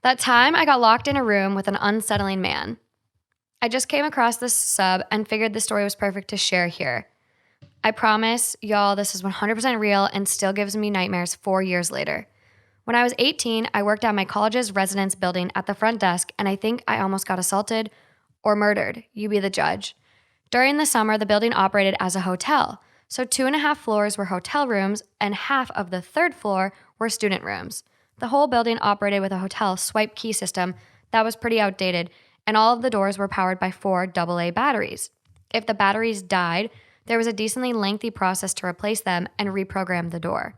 That time I got locked in a room with an unsettling man. I just came across this sub and figured the story was perfect to share here. I promise, y'all, this is 100% real and still gives me nightmares 4 years later. When I was 18, I worked at my college's residence building at the front desk, and I think I almost got assaulted or murdered. You be the judge. During the summer, the building operated as a hotel. So 2.5 floors were hotel rooms, and half of the third floor were student rooms. The whole building operated with a hotel swipe key system that was pretty outdated, and all of the doors were powered by 4 AA batteries. If the batteries died, there was a decently lengthy process to replace them and reprogram the door.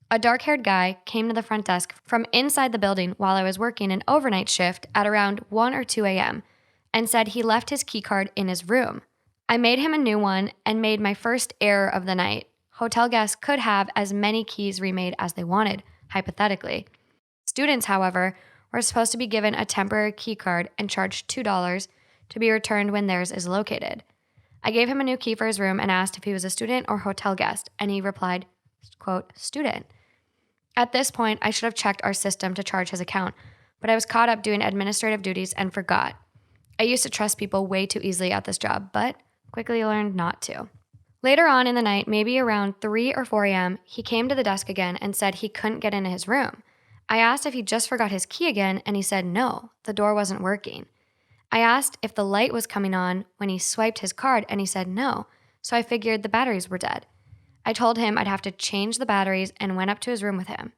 A dark-haired guy came to the front desk from inside the building while I was working an overnight shift at around 1 or 2 a.m. and said he left his keycard in his room. I made him a new one and made my first error of the night. Hotel guests could have as many keys remade as they wanted, hypothetically. Students, however, were supposed to be given a temporary keycard and charged $2 to be returned when theirs is located. I gave him a new key for his room and asked if he was a student or hotel guest, and he replied, quote, student. At this point, I should have checked our system to charge his account, but I was caught up doing administrative duties and forgot. I used to trust people way too easily at this job, but quickly learned not to. Later on in the night, maybe around 3 or 4 a.m., he came to the desk again and said he couldn't get into his room. I asked if he just forgot his key again, and he said no, the door wasn't working. I asked if the light was coming on when he swiped his card, and he said no, so I figured the batteries were dead. I told him I'd have to change the batteries and went up to his room with him.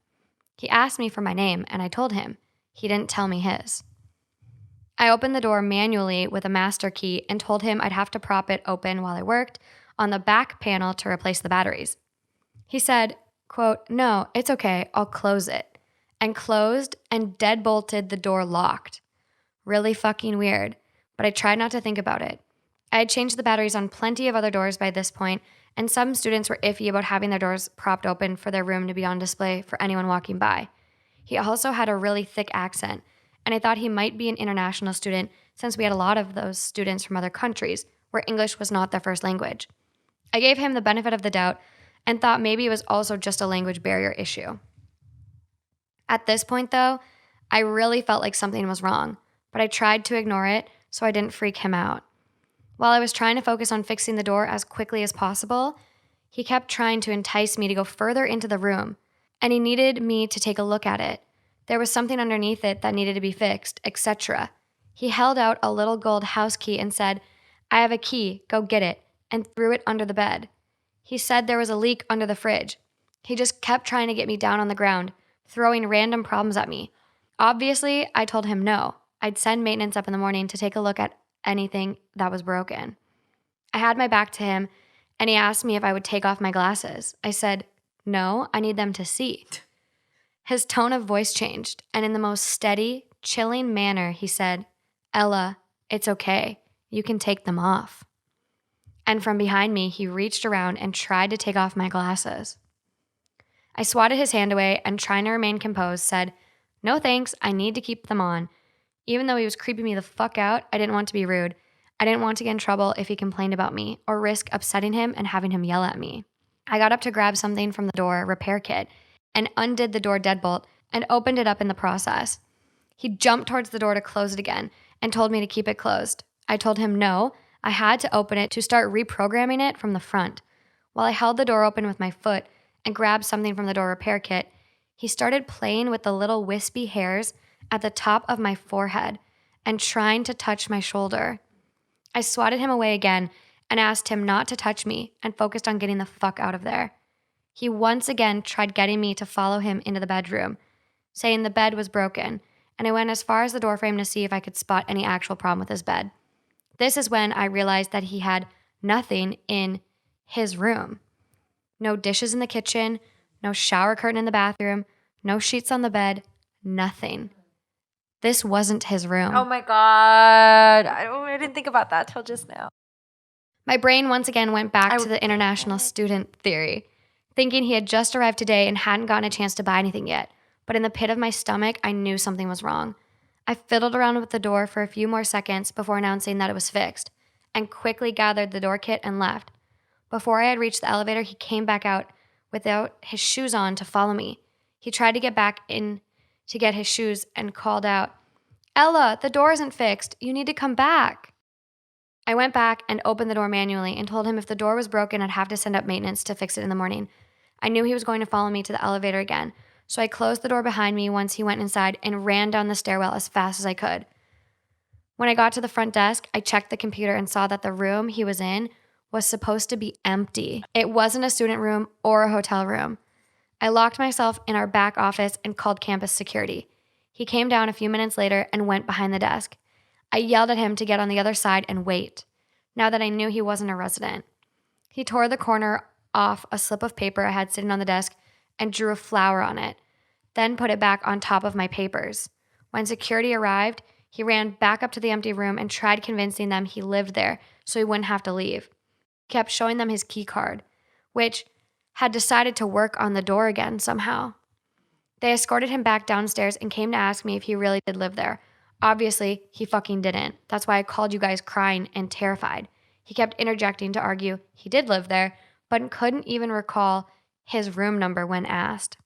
He asked me for my name, and I told him. He didn't tell me his. I opened the door manually with a master key and told him I'd have to prop it open while I worked on the back panel to replace the batteries. He said, quote, no, it's okay, I'll close it. And closed and deadbolted the door locked. Really fucking weird, but I tried not to think about it. I had changed the batteries on plenty of other doors by this point, and some students were iffy about having their doors propped open for their room to be on display for anyone walking by. He also had a really thick accent, and I thought he might be an international student since we had a lot of those students from other countries where English was not their first language. I gave him the benefit of the doubt and thought maybe it was also just a language barrier issue. At this point, though, I really felt like something was wrong, but I tried to ignore it so I didn't freak him out. While I was trying to focus on fixing the door as quickly as possible, he kept trying to entice me to go further into the room, and he needed me to take a look at it. There was something underneath it that needed to be fixed, etc. He held out a little gold house key and said, I have a key, go get it, and threw it under the bed. He said there was a leak under the fridge. He just kept trying to get me down on the ground, throwing random problems at me. Obviously, I told him no. I'd send maintenance up in the morning to take a look at anything that was broken. I had my back to him, and he asked me if I would take off my glasses. I said, no, I need them to see. His tone of voice changed, and in the most steady, chilling manner, he said, Ella, it's okay. You can take them off. And from behind me, he reached around and tried to take off my glasses. I swatted his hand away and, trying to remain composed, said, no thanks, I need to keep them on. Even though he was creeping me the fuck out, I didn't want to be rude. I didn't want to get in trouble if he complained about me or risk upsetting him and having him yell at me. I got up to grab something from the door repair kit and undid the door deadbolt and opened it up in the process. He jumped towards the door to close it again and told me to keep it closed. I told him no, I had to open it to start reprogramming it from the front. While I held the door open with my foot and grabbed something from the door repair kit, he started playing with the little wispy hairs at the top of my forehead and trying to touch my shoulder. I swatted him away again and asked him not to touch me and focused on getting the fuck out of there. He once again tried getting me to follow him into the bedroom, saying the bed was broken, and I went as far as the doorframe to see if I could spot any actual problem with his bed. This is when I realized that he had nothing in his room. No dishes in the kitchen, no shower curtain in the bathroom, no sheets on the bed, nothing. This wasn't his room. Oh my God. I didn't think about that till just now. My brain once again went back to the international student theory, thinking he had just arrived today and hadn't gotten a chance to buy anything yet. But in the pit of my stomach, I knew something was wrong. I fiddled around with the door for a few more seconds before announcing that it was fixed, and quickly gathered the door kit and left. Before I had reached the elevator, he came back out without his shoes on to follow me. He tried to get back in to get his shoes and called out, "Ella, the door isn't fixed. You need to come back." I went back and opened the door manually and told him if the door was broken, I'd have to send up maintenance to fix it in the morning. I knew he was going to follow me to the elevator again, so I closed the door behind me once he went inside and ran down the stairwell as fast as I could. When I got to the front desk, I checked the computer and saw that the room he was in was supposed to be empty. It wasn't a student room or a hotel room. I locked myself in our back office and called campus security. He came down a few minutes later and went behind the desk. I yelled at him to get on the other side and wait, now that I knew he wasn't a resident. He tore the corner off a slip of paper I had sitting on the desk and drew a flower on it, then put it back on top of my papers. When security arrived, he ran back up to the empty room and tried convincing them he lived there so he wouldn't have to leave. He kept showing them his key card, which had decided to work on the door again somehow. They escorted him back downstairs and came to ask me if he really did live there. Obviously, he fucking didn't. That's why I called you guys crying and terrified. He kept interjecting to argue he did live there, but couldn't even recall his room number when asked.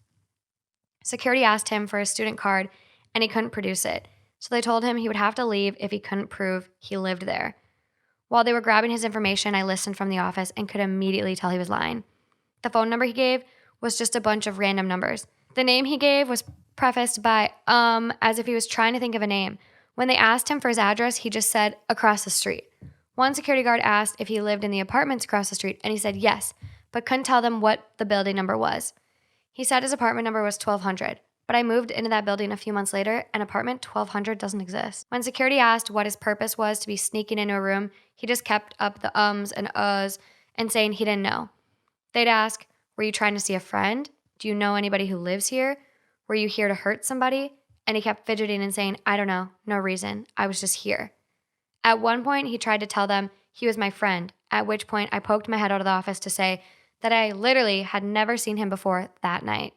Security asked him for his student card, and he couldn't produce it, so they told him he would have to leave if he couldn't prove he lived there. While they were grabbing his information, I listened from the office and could immediately tell he was lying. The phone number he gave was just a bunch of random numbers. The name he gave was prefaced by, as if he was trying to think of a name. When they asked him for his address, he just said, across the street. One security guard asked if he lived in the apartments across the street, and he said yes, but couldn't tell them what the building number was. He said his apartment number was 1200, but I moved into that building a few months later, and apartment 1200 doesn't exist. When security asked what his purpose was to be sneaking into a room, he just kept up the ums and uhs and saying he didn't know. They'd ask, were you trying to see a friend? Do you know anybody who lives here? Were you here to hurt somebody? And he kept fidgeting and saying, I don't know, no reason, I was just here. At one point, he tried to tell them he was my friend, at which point I poked my head out of the office to say that I literally had never seen him before that night.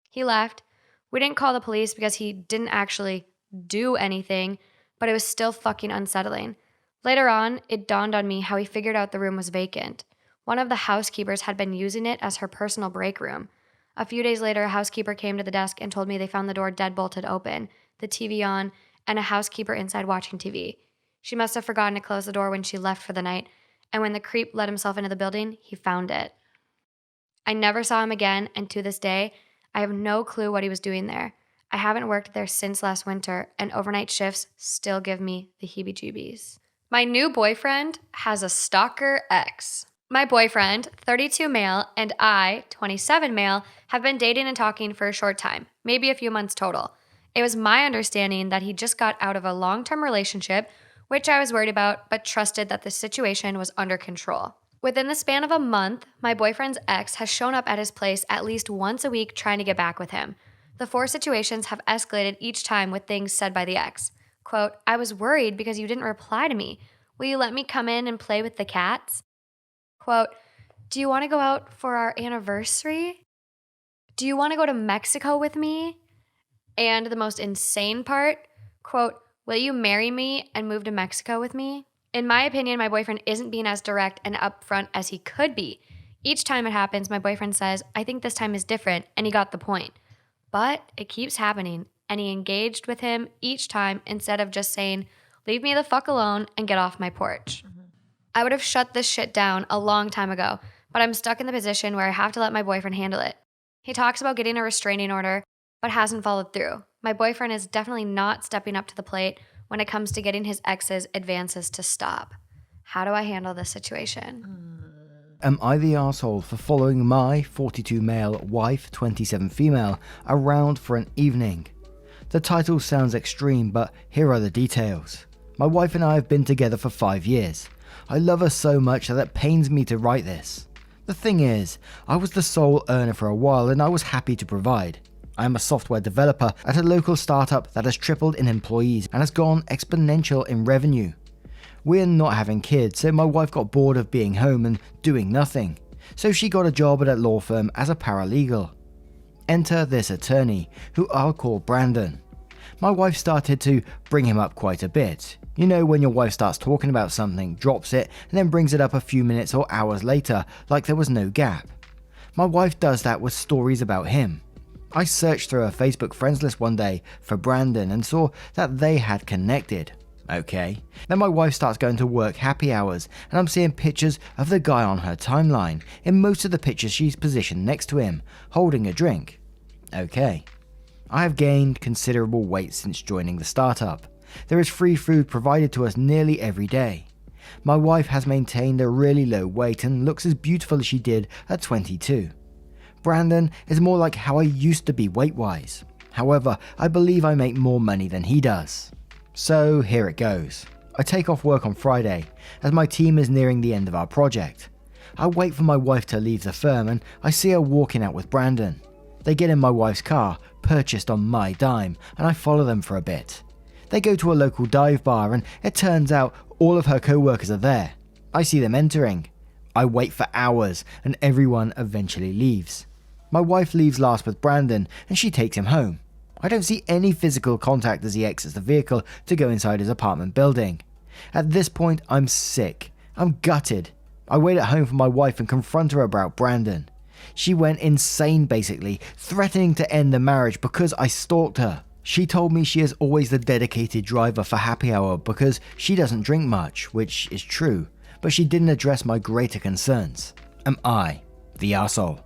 He left. We didn't call the police because he didn't actually do anything, but it was still fucking unsettling. Later on, it dawned on me how he figured out the room was vacant. One of the housekeepers had been using it as her personal break room. A few days later, a housekeeper came to the desk and told me they found the door deadbolted open, the TV on, and a housekeeper inside watching TV. She must have forgotten to close the door when she left for the night, and when the creep let himself into the building, he found it. I never saw him again, and to this day, I have no clue what he was doing there. I haven't worked there since last winter, and overnight shifts still give me the heebie-jeebies. My new boyfriend has a stalker ex. My boyfriend, 32 male, and I, 27 male, have been dating and talking for a short time, maybe a few months total. It was my understanding that he just got out of a long-term relationship, which I was worried about, but trusted that the situation was under control. Within the span of a month, my boyfriend's ex has shown up at his place at least once a week trying to get back with him. The 4 situations have escalated each time with things said by the ex. Quote, I was worried because you didn't reply to me. Will you let me come in and play with the cats? Quote, do you want to go out for our anniversary? Do you want to go to Mexico with me? And the most insane part, quote, will you marry me and move to Mexico with me? In my opinion, my boyfriend isn't being as direct and upfront as he could be. Each time it happens, my boyfriend says, I think this time is different, and he got the point. But it keeps happening, and he engaged with him each time instead of just saying, leave me the fuck alone and get off my porch. I would have shut this shit down a long time ago, but I'm stuck in the position where I have to let my boyfriend handle it. He talks about getting a restraining order, but hasn't followed through. My boyfriend is definitely not stepping up to the plate when it comes to getting his ex's advances to stop. How do I handle this situation? Am I the asshole for following my 42 male wife, 27 female, around for an evening? The title sounds extreme, but here are the details. My wife and I have been together for 5 years. I love her so much that it pains me to write this. The thing is, I was the sole earner for a while and I was happy to provide. I am a software developer at a local startup that has tripled in employees and has gone exponential in revenue. We're not having kids, so my wife got bored of being home and doing nothing. So she got a job at a law firm as a paralegal. Enter this attorney, who I'll call Brandon. My wife started to bring him up quite a bit. You know when your wife starts talking about something, drops it, and then brings it up a few minutes or hours later, like there was no gap. My wife does that with stories about him. I searched through her Facebook friends list one day for Brandon and saw that they had connected. Okay. Then my wife starts going to work happy hours and I'm seeing pictures of the guy on her timeline. In most of the pictures she's positioned next to him, holding a drink. Okay. I have gained considerable weight since joining the startup. There is free food provided to us nearly every day. My wife has maintained a really low weight and looks as beautiful as she did at 22. Brandon is more like how I used to be weight-wise. However, I believe I make more money than he does. So here it goes. I take off work on Friday, as my team is nearing the end of our project. I wait for my wife to leave the firm and I see her walking out with Brandon. They get in my wife's car, purchased on my dime, and I follow them for a bit. They go to a local dive bar and it turns out all of her co-workers are there. I see them entering. I wait for hours and everyone eventually leaves. My wife leaves last with Brandon and she takes him home. I don't see any physical contact as he exits the vehicle to go inside his apartment building. At this point, I'm sick. I'm gutted. I wait at home for my wife and confront her about Brandon. She went insane basically, threatening to end the marriage because I stalked her. She told me she is always the dedicated driver for happy hour because she doesn't drink much, which is true, but she didn't address my greater concerns. Am I the arsehole?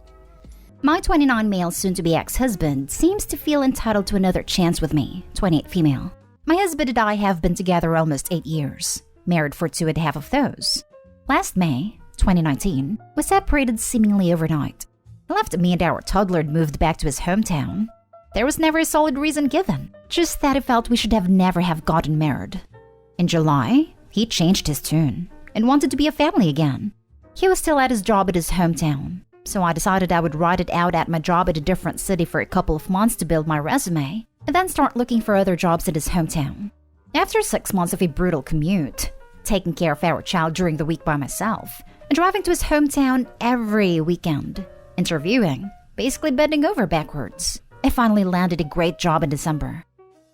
My 29 male soon-to-be ex-husband seems to feel entitled to another chance with me, 28 female. My husband and I have been together almost 8 years, married for 2.5 of those. Last May, 2019, we separated seemingly overnight. He left me and our toddler and moved back to his hometown. There was never a solid reason given, just that he felt we should have never have gotten married. In July, he changed his tune and wanted to be a family again. He was still at his job at his hometown, so I decided I would ride it out at my job at a different city for a couple of months to build my resume, and then start looking for other jobs at his hometown. After 6 months of a brutal commute, taking care of our child during the week by myself, and driving to his hometown every weekend, interviewing, basically bending over backwards, I finally landed a great job in December.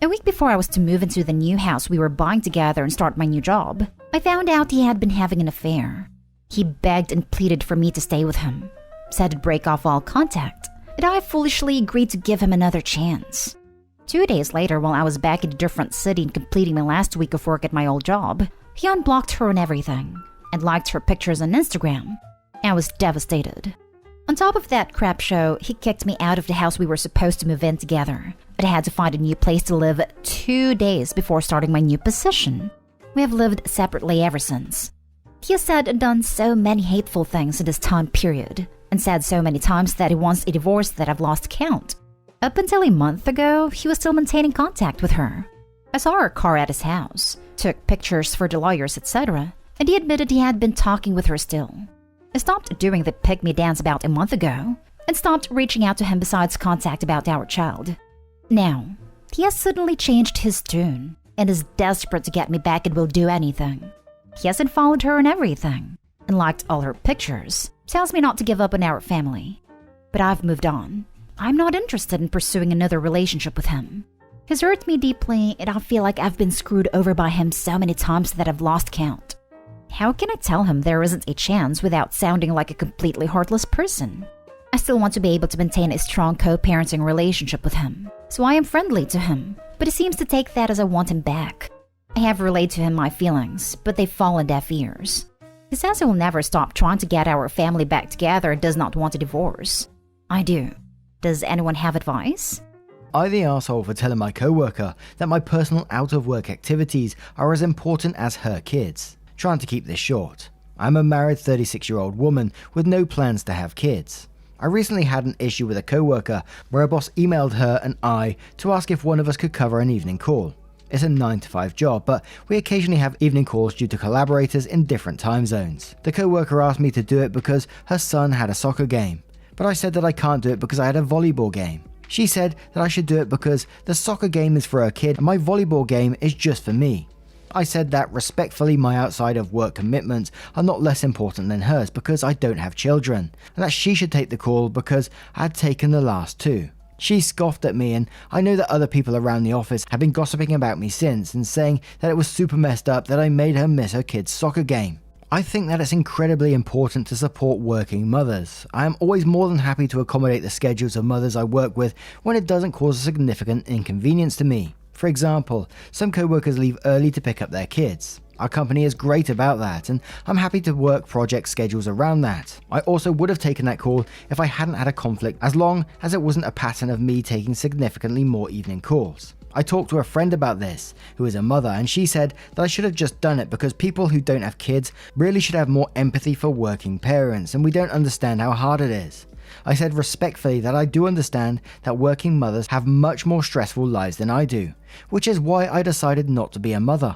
A week before I was to move into the new house we were buying together and start my new job, I found out he had been having an affair. He begged and pleaded for me to stay with him, said to break off all contact, and I foolishly agreed to give him another chance. 2 days later, while I was back in a different city and completing my last week of work at my old job, he unblocked her on everything and liked her pictures on Instagram. I was devastated. On top of that crap show, he kicked me out of the house we were supposed to move in together, but I had to find a new place to live 2 days before starting my new position. We have lived separately ever since. He has said and done so many hateful things in this time period, and said so many times that he wants a divorce that I've lost count. Up until a month ago, he was still maintaining contact with her. I saw her car at his house, took pictures for the lawyers, etc., and he admitted he had been talking with her still. I stopped doing the pick-me dance about a month ago, and stopped reaching out to him besides contact about our child. Now, he has suddenly changed his tune, and is desperate to get me back and will do anything. He hasn't followed her on everything, and liked all her pictures. Tells me not to give up on our family. But I've moved on. I'm not interested in pursuing another relationship with him. He's hurt me deeply, and I feel like I've been screwed over by him so many times that I've lost count. How can I tell him there isn't a chance without sounding like a completely heartless person? I still want to be able to maintain a strong co-parenting relationship with him, so I am friendly to him, but he seems to take that as I want him back. I have relayed to him my feelings, but they fall on deaf ears. He says he will never stop trying to get our family back together and does not want a divorce. I do. Does anyone have advice? I the arsehole for telling my co-worker that my personal out-of-work activities are as important as her kids. Trying to keep this short. I'm a married 36-year-old woman with no plans to have kids. I recently had an issue with a co-worker where a boss emailed her and I to ask if one of us could cover an evening call. It's a 9-to-5 job, but we occasionally have evening calls due to collaborators in different time zones. The co-worker asked me to do it because her son had a soccer game, but I said that I can't do it because I had a volleyball game. She said that I should do it because the soccer game is for her kid and my volleyball game is just for me. I said that respectfully my outside of work commitments are not less important than hers because I don't have children, and that she should take the call because I had taken the last 2. She scoffed at me, and I know that other people around the office have been gossiping about me since and saying that it was super messed up that I made her miss her kid's soccer game. I think that it's incredibly important to support working mothers. I am always more than happy to accommodate the schedules of mothers I work with when it doesn't cause a significant inconvenience to me. For example, some co-workers leave early to pick up their kids. Our company is great about that, and I'm happy to work project schedules around that. I also would have taken that call if I hadn't had a conflict, as long as it wasn't a pattern of me taking significantly more evening calls. I talked to a friend about this, who is a mother, and she said that I should have just done it because people who don't have kids really should have more empathy for working parents, and we don't understand how hard it is. I said respectfully that I do understand that working mothers have much more stressful lives than I do, which is why I decided not to be a mother.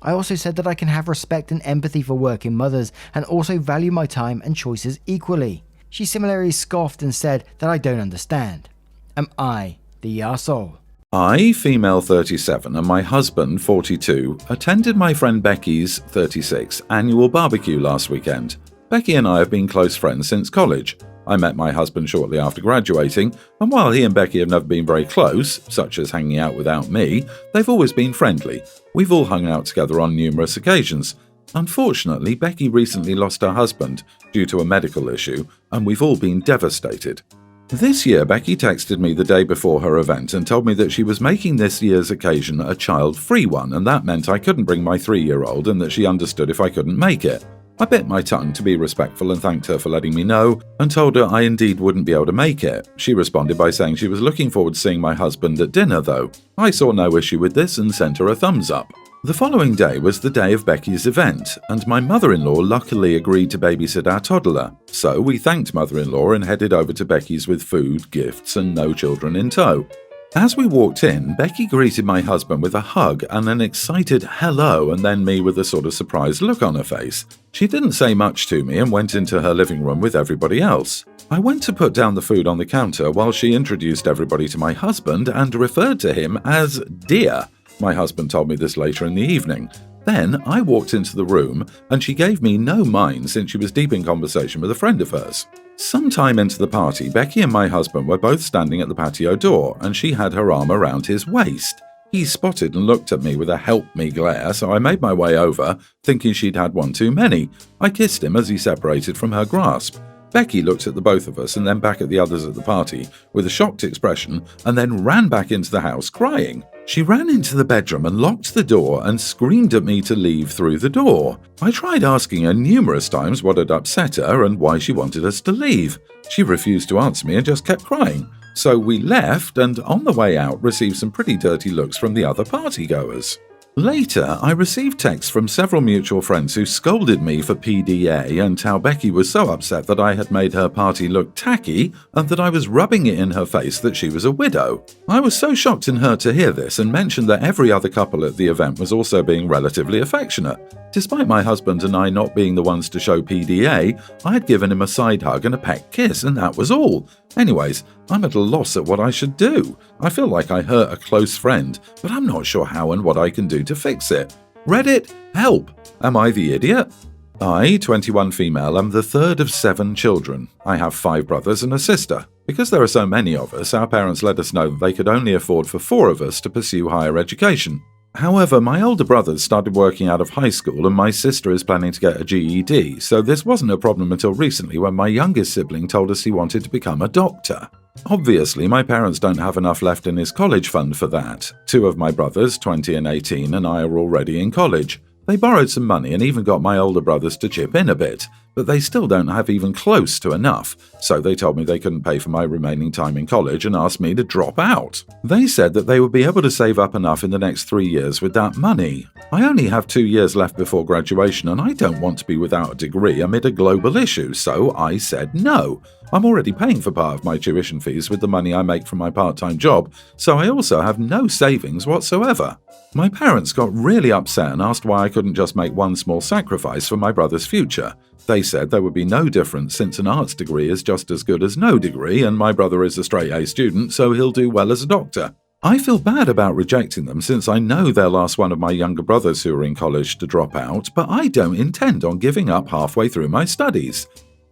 I also said that I can have respect and empathy for working mothers and also value my time and choices equally. She similarly scoffed and said that I don't understand. Am I the arsehole? I, female 37, and my husband, 42, attended my friend Becky's, 36, annual barbecue last weekend. Becky and I have been close friends since college. I met my husband shortly after graduating, and while he and Becky have never been very close, such as hanging out without me, they've always been friendly. We've all hung out together on numerous occasions. Unfortunately, Becky recently lost her husband due to a medical issue, and we've all been devastated. This year, Becky texted me the day before her event and told me that she was making this year's occasion a child-free one, and that meant I couldn't bring my 3-year-old and that she understood if I couldn't make it. I bit my tongue to be respectful and thanked her for letting me know, and told her I indeed wouldn't be able to make it. She responded by saying she was looking forward to seeing my husband at dinner though. I saw no issue with this and sent her a thumbs up. The following day was the day of Becky's event, and my mother-in-law luckily agreed to babysit our toddler. So we thanked mother-in-law and headed over to Becky's with food, gifts, and no children in tow. As we walked in, Becky greeted my husband with a hug and an excited hello, and then me with a sort of surprised look on her face. She didn't say much to me and went into her living room with everybody else. I went to put down the food on the counter while she introduced everybody to my husband and referred to him as dear. My husband told me this later in the evening. Then I walked into the room and she gave me no mind since she was deep in conversation with a friend of hers. Sometime into the party, Becky and my husband were both standing at the patio door and she had her arm around his waist. He spotted and looked at me with a help me glare, so I made my way over, thinking she'd had one too many. I kissed him as he separated from her grasp. Becky looked at the both of us and then back at the others at the party with a shocked expression and then ran back into the house crying. She ran into the bedroom and locked the door and screamed at me to leave through the door. I tried asking her numerous times what had upset her and why she wanted us to leave. She refused to answer me and just kept crying. So we left and on the way out received some pretty dirty looks from the other partygoers. Later, I received texts from several mutual friends who scolded me for PDA and how Becky was so upset that I had made her party look tacky and that I was rubbing it in her face that she was a widow. I was so shocked and hurt to hear this and mentioned that every other couple at the event was also being relatively affectionate. Despite my husband and I not being the ones to show PDA, I had given him a side hug and a peck kiss and that was all. Anyways, I'm at a loss at what I should do. I feel like I hurt a close friend, but I'm not sure how and what I can do to fix it. Reddit, help! Am I the idiot? I, 21 female, am the third of 7 children. I have 5 brothers and a sister. Because there are so many of us, our parents let us know that they could only afford for 4 of us to pursue higher education. However, my older brothers started working out of high school and my sister is planning to get a GED, so this wasn't a problem until recently when my youngest sibling told us he wanted to become a doctor. Obviously, my parents don't have enough left in his college fund for that. 2 of my brothers, 20 and 18, and I are already in college. They borrowed some money and even got my older brothers to chip in a bit, but they still don't have even close to enough, so they told me they couldn't pay for my remaining time in college and asked me to drop out. They said that they would be able to save up enough in the next 3 years with that money. I only have 2 years left before graduation and I don't want to be without a degree amid a global issue, so I said no. I'm already paying for part of my tuition fees with the money I make from my part-time job, so I also have no savings whatsoever. My parents got really upset and asked why I couldn't just make one small sacrifice for my brother's future. They said there would be no difference since an arts degree is just as good as no degree and my brother is a straight A student, so he'll do well as a doctor. I feel bad about rejecting them since I know they'll ask one of my younger brothers who are in college to drop out, but I don't intend on giving up halfway through my studies.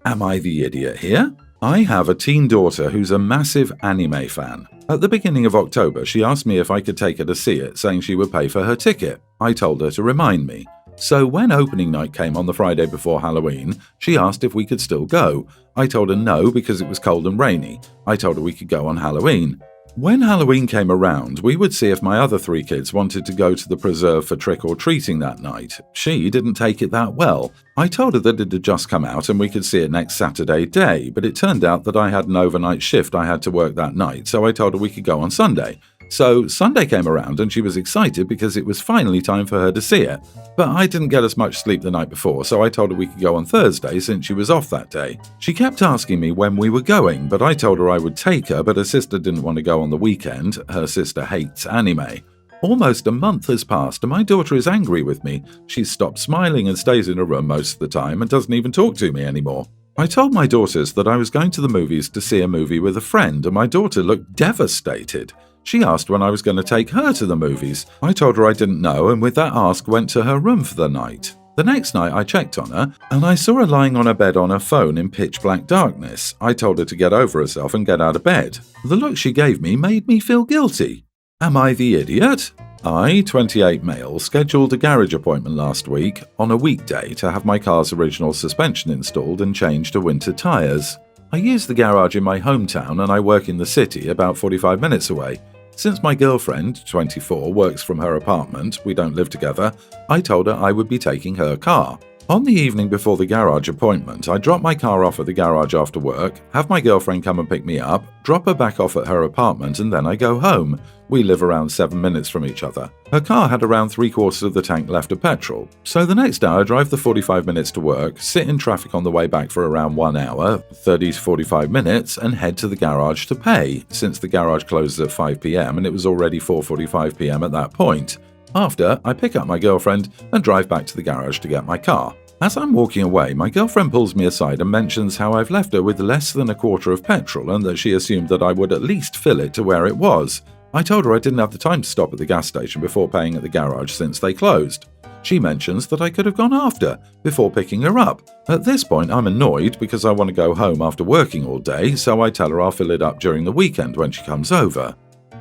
Am I the idiot here? I have a teen daughter who's a massive anime fan. At the beginning of October, she asked me if I could take her to see it, saying she would pay for her ticket. I told her to remind me. So when opening night came on the Friday before Halloween, she asked if we could still go. I told her no because it was cold and rainy. I told her we could go on Halloween. When Halloween came around, we would see if my other 3 kids wanted to go to the preserve for trick-or-treating that night. She didn't take it that well. I told her that it had just come out and we could see it next Saturday day, but it turned out that I had an overnight shift I had to work that night, so I told her we could go on Sunday. So Sunday came around and she was excited because it was finally time for her to see it. But I didn't get as much sleep the night before, so I told her we could go on Thursday since she was off that day. She kept asking me when we were going, but I told her I would take her, but her sister didn't want to go on the weekend. Her sister hates anime. Almost a month has passed and my daughter is angry with me. She's stopped smiling and stays in her room most of the time and doesn't even talk to me anymore. I told my daughters that I was going to the movies to see a movie with a friend and my daughter looked devastated. She asked when I was going to take her to the movies. I told her I didn't know and with that ask went to her room for the night. The next night I checked on her and I saw her lying on her bed on her phone in pitch black darkness. I told her to get over herself and get out of bed. The look she gave me made me feel guilty. Am I the idiot? I, 28 male, scheduled a garage appointment last week on a weekday to have my car's original suspension installed and changed to winter tyres. I use the garage in my hometown and I work in the city about 45 minutes away. Since my girlfriend, 24, works from her apartment, we don't live together, I told her I would be taking her car. On the evening before the garage appointment, I drop my car off at the garage after work, have my girlfriend come and pick me up, drop her back off at her apartment, and then I go home. We live around 7 minutes from each other. Her car had around 3/4 of the tank left of petrol. So the next day I drive the 45 minutes to work, sit in traffic on the way back for around 1 hour, 30 to 45 minutes, and head to the garage to pay, since the garage closes at 5 p.m. and it was already 4:45 p.m. at that point. After, I pick up my girlfriend and drive back to the garage to get my car. As I'm walking away, my girlfriend pulls me aside and mentions how I've left her with less than 1/4 of petrol and that she assumed that I would at least fill it to where it was. I told her I didn't have the time to stop at the gas station before paying at the garage since they closed. She mentions that I could have gone after, before picking her up. At this point, I'm annoyed because I want to go home after working all day, so I tell her I'll fill it up during the weekend when she comes over.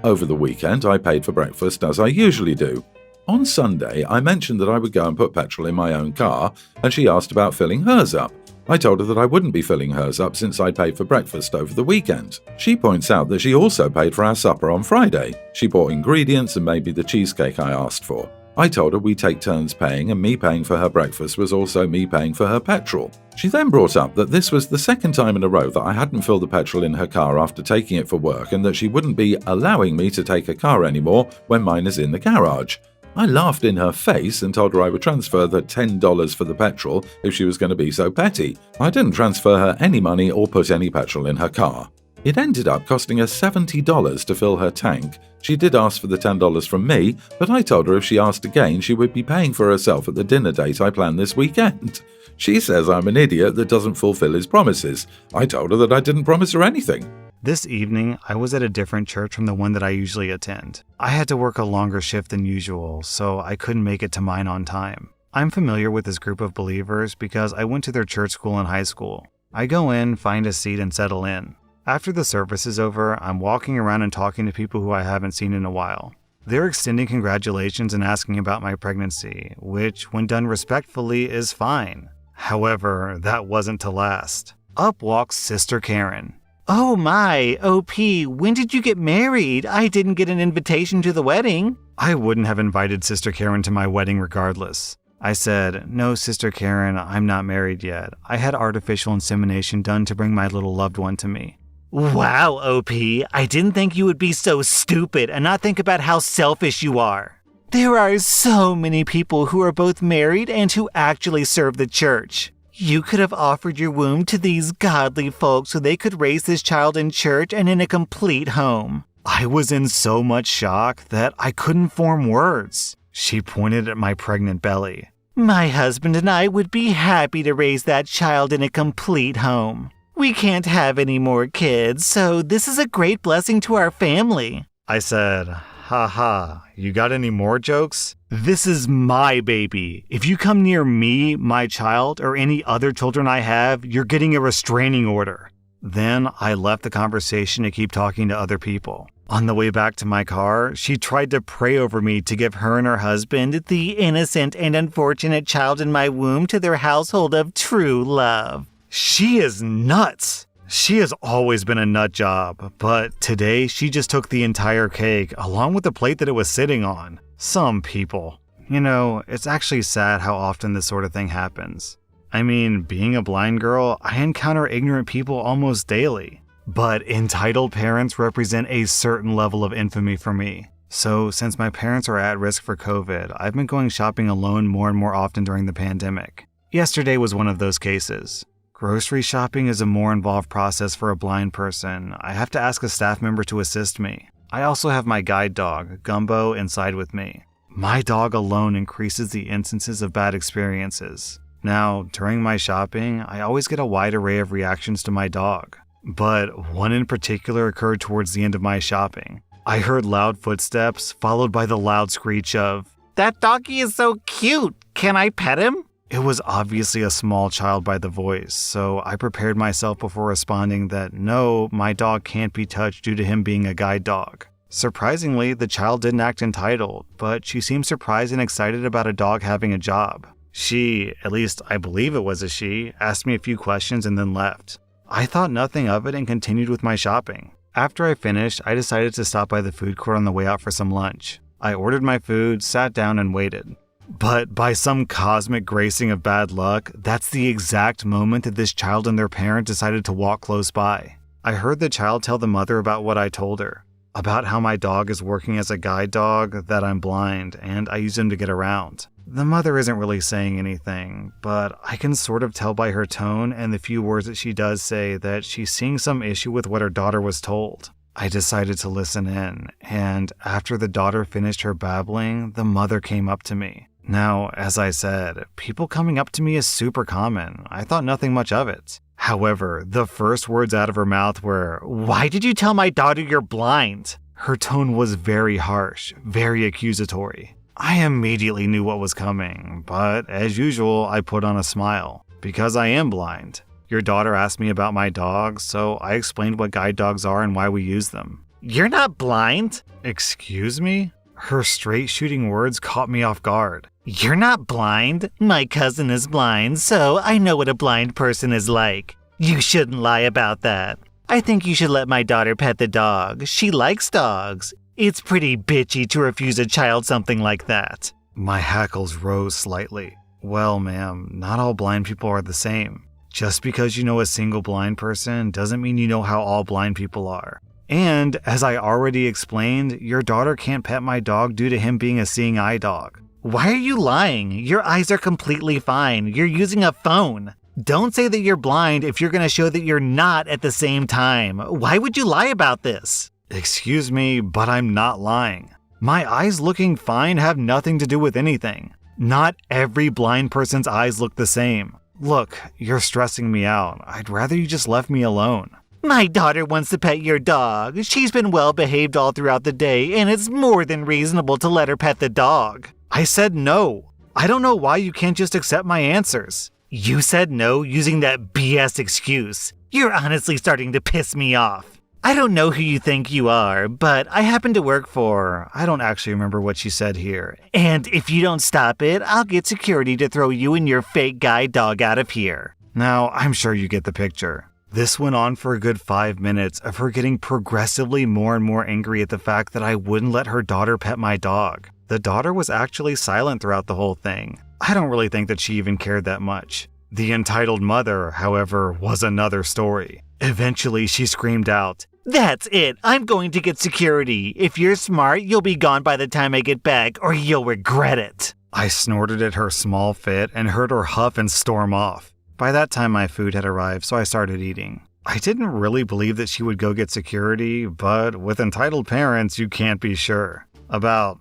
Over the weekend, I paid for breakfast as I usually do. On Sunday, I mentioned that I would go and put petrol in my own car, and she asked about filling hers up. I told her that I wouldn't be filling hers up since I'd paid for breakfast over the weekend. She points out that she also paid for our supper on Friday. She bought ingredients and made me the cheesecake I asked for. I told her we'd take turns paying, and me paying for her breakfast was also me paying for her petrol. She then brought up that this was the second time in a row that I hadn't filled the petrol in her car after taking it for work and that she wouldn't be allowing me to take her car anymore when mine is in the garage. I laughed in her face and told her I would transfer the $10 for the petrol if she was going to be so petty. I didn't transfer her any money or put any petrol in her car. It ended up costing her $70 to fill her tank. She did ask for the $10 from me, but I told her if she asked again she would be paying for herself at the dinner date I planned this weekend. She says I'm an idiot that doesn't fulfill his promises. I told her that I didn't promise her anything. This evening, I was at a different church from the one that I usually attend. I had to work a longer shift than usual, so I couldn't make it to mine on time. I'm familiar with this group of believers because I went to their church school in high school. I go in, find a seat, and settle in. After the service is over, I'm walking around and talking to people who I haven't seen in a while. They're extending congratulations and asking about my pregnancy, which, when done respectfully, is fine. However, that wasn't to last. Up walks Sister Karen. "Oh my, OP, when did you get married? I didn't get an invitation to the wedding." I wouldn't have invited Sister Karen to my wedding regardless. I said, "No, Sister Karen, I'm not married yet. I had artificial insemination done to bring my little loved one to me." "Wow, OP, I didn't think you would be so stupid and not think about how selfish you are. There are so many people who are both married and who actually serve the church. You could have offered your womb to these godly folks so they could raise this child in church and in a complete home." I was in so much shock that I couldn't form words. She pointed at my pregnant belly. "My husband and I would be happy to raise that child in a complete home. We can't have any more kids, so this is a great blessing to our family." I said, "Haha, you got any more jokes? This is my baby. If you come near me, my child, or any other children I have, you're getting a restraining order." Then I left the conversation to keep talking to other people. On the way back to my car, she tried to pray over me to give her and her husband, the innocent and unfortunate child in my womb, to their household of true love. She is nuts. She has always been a nut job, but today she just took the entire cake along with the plate that it was sitting on. Some people. You know, it's actually sad how often this sort of thing happens. I mean, being a blind girl, I encounter ignorant people almost daily. But entitled parents represent a certain level of infamy for me. So since my parents are at risk for COVID, I've been going shopping alone more and more often during the pandemic. Yesterday was one of those cases. Grocery shopping is a more involved process for a blind person. I have to ask a staff member to assist me. I also have my guide dog, Gumbo, inside with me. My dog alone increases the instances of bad experiences. Now, during my shopping, I always get a wide array of reactions to my dog. But one in particular occurred towards the end of my shopping. I heard loud footsteps, followed by the loud screech of, "That doggy is so cute! Can I pet him?" It was obviously a small child by the voice, so I prepared myself before responding that no, my dog can't be touched due to him being a guide dog. Surprisingly, the child didn't act entitled, but she seemed surprised and excited about a dog having a job. She, at least I believe it was a she, asked me a few questions and then left. I thought nothing of it and continued with my shopping. After I finished, I decided to stop by the food court on the way out for some lunch. I ordered my food, sat down, and waited. But by some cosmic gracing of bad luck, that's the exact moment that this child and their parent decided to walk close by. I heard the child tell the mother about what I told her, about how my dog is working as a guide dog, that I'm blind, and I use him to get around. The mother isn't really saying anything, but I can sort of tell by her tone and the few words that she does say that she's seeing some issue with what her daughter was told. I decided to listen in, and after the daughter finished her babbling, the mother came up to me. Now, as I said, people coming up to me is super common. I thought nothing much of it. However, the first words out of her mouth were, "Why did you tell my daughter you're blind?" Her tone was very harsh, very accusatory. I immediately knew what was coming, but as usual, I put on a smile, because I am blind. Your daughter asked me about my dog, so I explained what guide dogs are and why we use them. "You're not blind?" "Excuse me?" Her straight-shooting words caught me off guard. "You're not blind? My cousin is blind, so I know what a blind person is like. You shouldn't lie about that. I think you should let my daughter pet the dog. She likes dogs. It's pretty bitchy to refuse a child something like that." My hackles rose slightly. Well, ma'am, not all blind people are the same. Just because you know a single blind person doesn't mean you know how all blind people are. And, as I already explained, your daughter can't pet my dog due to him being a seeing eye dog. "Why are you lying? Your eyes are completely fine. You're using a phone. Don't say that you're blind if you're going to show that you're not at the same time. Why would you lie about this?" Excuse me, but I'm not lying. My eyes looking fine have nothing to do with anything. Not every blind person's eyes look the same. Look, you're stressing me out. I'd rather you just left me alone. "My daughter wants to pet your dog. She's been well behaved all throughout the day, and it's more than reasonable to let her pet the dog." I said no. I don't know why you can't just accept my answers. You said no using that BS excuse. You're honestly starting to piss me off. I don't know who you think you are, but I happen to work for... I don't actually remember what she said here. "And if you don't stop it, I'll get security to throw you and your fake guide dog out of here." Now, I'm sure you get the picture. This went on for a good 5 minutes of her getting progressively more and more angry at the fact that I wouldn't let her daughter pet my dog. The daughter was actually silent throughout the whole thing. I don't really think that she even cared that much. The entitled mother, however, was another story. Eventually, she screamed out, "That's it! I'm going to get security! If you're smart, you'll be gone by the time I get back, or you'll regret it!" I snorted at her small fit and heard her huff and storm off. By that time, my food had arrived, so I started eating. I didn't really believe that she would go get security, but with entitled parents, you can't be sure. About,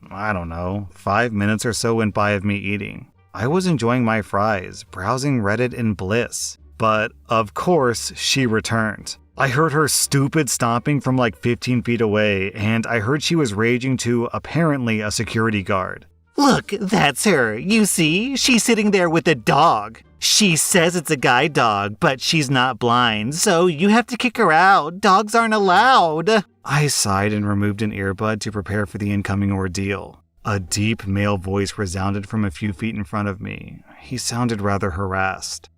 5 minutes or so went by of me eating. I was enjoying my fries, browsing Reddit in bliss. But, of course, she returned. I heard her stupid stomping from like 15 feet away, and I heard she was raging to, apparently, a security guard. Look, that's her. You see? She's sitting there with a dog. She says it's a guide dog, but she's not blind, so you have to kick her out. Dogs aren't allowed. I sighed and removed an earbud to prepare for the incoming ordeal. A deep male voice resounded from a few feet in front of me. He sounded rather harassed.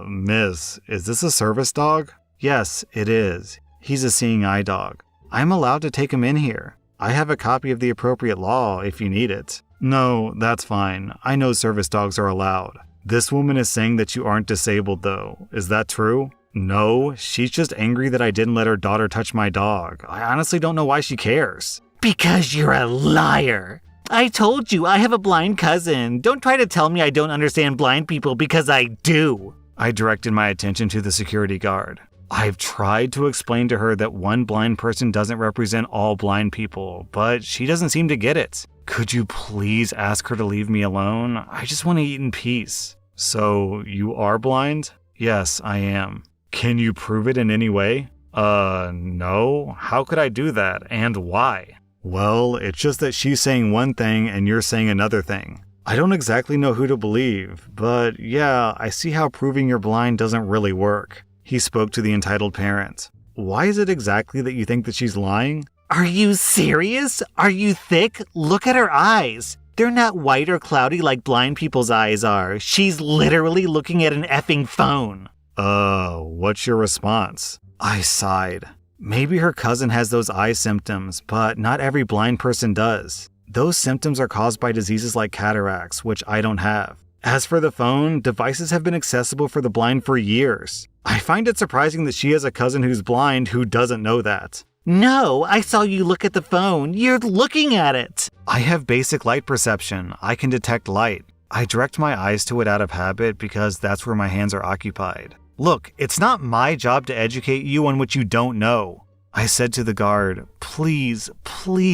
Miss, is this a service dog? Yes, it is. He's a seeing eye dog. I'm allowed to take him in here. I have a copy of the appropriate law if you need it. No, that's fine. I know service dogs are allowed. This woman is saying that you aren't disabled, though. Is that true? No, she's just angry that I didn't let her daughter touch my dog. I honestly don't know why she cares. Because you're a liar. I told you I have a blind cousin. Don't try to tell me I don't understand blind people because I do. I directed my attention to the security guard. I've tried to explain to her that one blind person doesn't represent all blind people, but she doesn't seem to get it. Could you please ask her to leave me alone? I just want to eat in peace. So, you are blind? Yes, I am. Can you prove it in any way? No. How could I do that, and why? Well, it's just that she's saying one thing and you're saying another thing. I don't exactly know who to believe, but yeah, I see how proving you're blind doesn't really work. He spoke to the entitled parent. Why is it exactly that you think that she's lying? Are you serious? Are you thick? Look at her eyes. They're not white or cloudy like blind people's eyes are. She's literally looking at an effing phone. What's your response? I sighed. Maybe her cousin has those eye symptoms, but not every blind person does. Those symptoms are caused by diseases like cataracts, which I don't have. As for the phone, devices have been accessible for the blind for years. I find it surprising that she has a cousin who's blind who doesn't know that. No, I saw you look at the phone. You're looking at it. I have basic light perception. I can detect light. I direct my eyes to it out of habit because that's where my hands are occupied. Look, it's not my job to educate you on what you don't know. I said to the guard, please